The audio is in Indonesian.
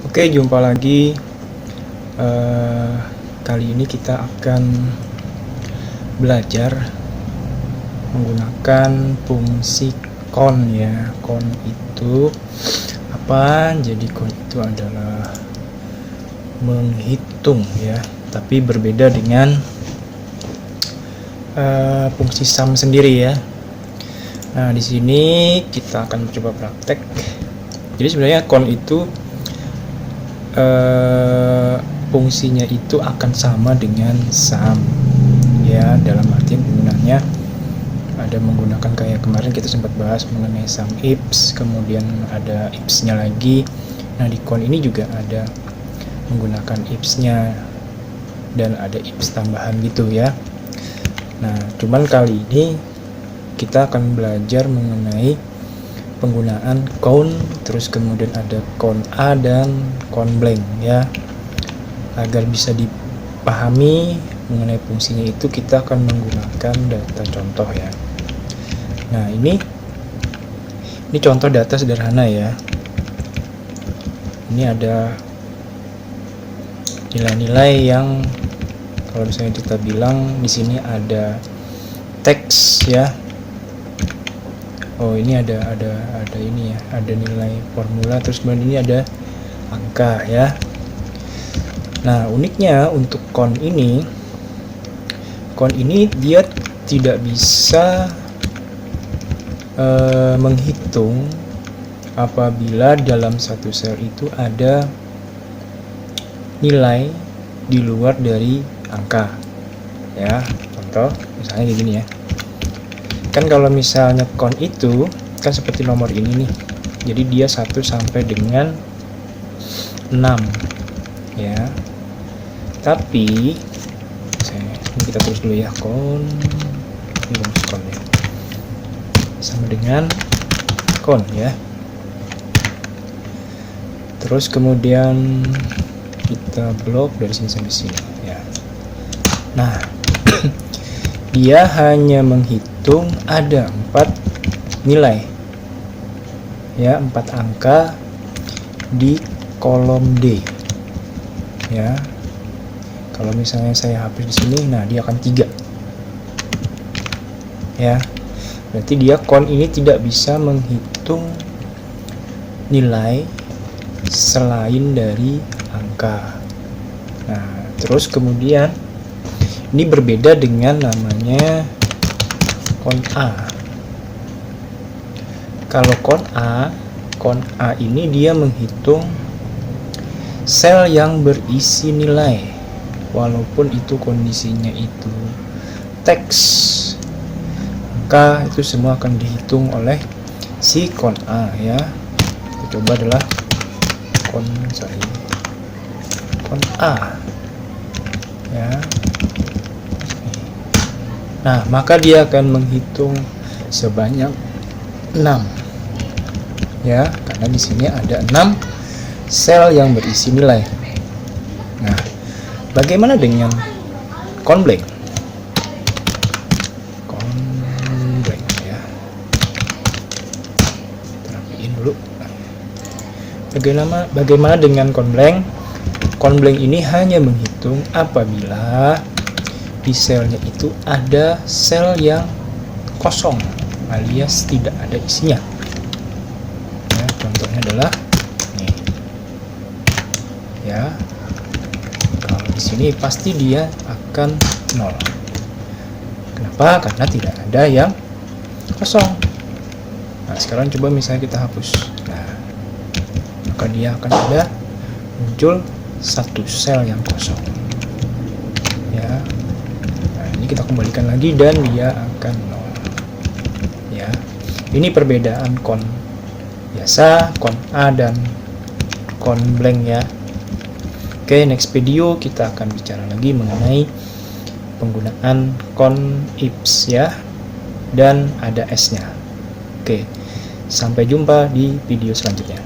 Oke, jumpa lagi. Kali ini kita akan belajar menggunakan fungsi count ya. Count itu apa? Jadi count itu adalah menghitung ya, tapi berbeda dengan fungsi sum sendiri ya. Nah, di sini kita akan mencoba praktek. Jadi sebenarnya count itu fungsinya itu akan sama dengan sum ya, dalam artian penggunaannya ada menggunakan kayak kemarin kita sempat bahas mengenai sum ifs, kemudian ada ifs-nya lagi. Nah, di count ini juga ada menggunakan ifs-nya dan ada ifs tambahan gitu ya. Nah, cuman kali ini kita akan belajar mengenai penggunaan count, terus kemudian ada count A dan count blank ya. Agar bisa dipahami mengenai fungsinya itu, kita akan menggunakan data contoh ya. Nah, ini contoh data sederhana ya. Ini ada nilai-nilai yang kalau misalnya kita bilang di sini ada teks ya. Oh, ini ada ini ya, ada nilai formula, terus kemudian ini ada angka ya. Nah, uniknya untuk count ini dia tidak bisa menghitung apabila dalam satu sel itu ada nilai di luar dari angka ya. Contoh misalnya kayak gini ya. Kan kalau misalnya count itu kan seperti nomor ini nih, jadi dia 1 sampai dengan 6 ya. Tapi ini kita tulis dulu ya, count ini count ya, sama dengan count ya. Terus kemudian kita blok dari sini sampai sini ya. Nah, dia hanya menghitung ada 4 nilai ya, 4 angka di kolom D ya. Kalau misalnya saya hapus di sini, nah dia akan 3 ya. Berarti dia count ini tidak bisa menghitung nilai selain dari angka. Nah, terus kemudian ini berbeda dengan namanya count A. Kalau count A ini dia menghitung sel yang berisi nilai, walaupun itu kondisinya itu teks, maka itu semua akan dihitung oleh si count A ya. Kita coba adalah count A ya. Nah, maka dia akan menghitung sebanyak 6 ya, karena di sini ada 6 sel yang berisi nilai. Nah, bagaimana dengan count blank? Count blank ya. Rapiin dulu. Bagaimana dengan count blank? Count blank ini hanya menghitung apabila di selnya itu ada sel yang kosong alias tidak ada isinya ya. Contohnya adalah nih ya. Kalau di sini pasti dia akan 0. Kenapa? Karena tidak ada yang kosong. Nah, sekarang coba misalnya kita hapus. Nah, maka dia akan ada muncul 1 sel yang kosong ya. Kita kembalikan lagi dan dia akan 0 ya. Ini perbedaan count biasa, count A dan count blank ya. Oke, next video kita akan bicara lagi mengenai penggunaan count ifs ya, dan ada S nya. Oke, sampai jumpa di video selanjutnya.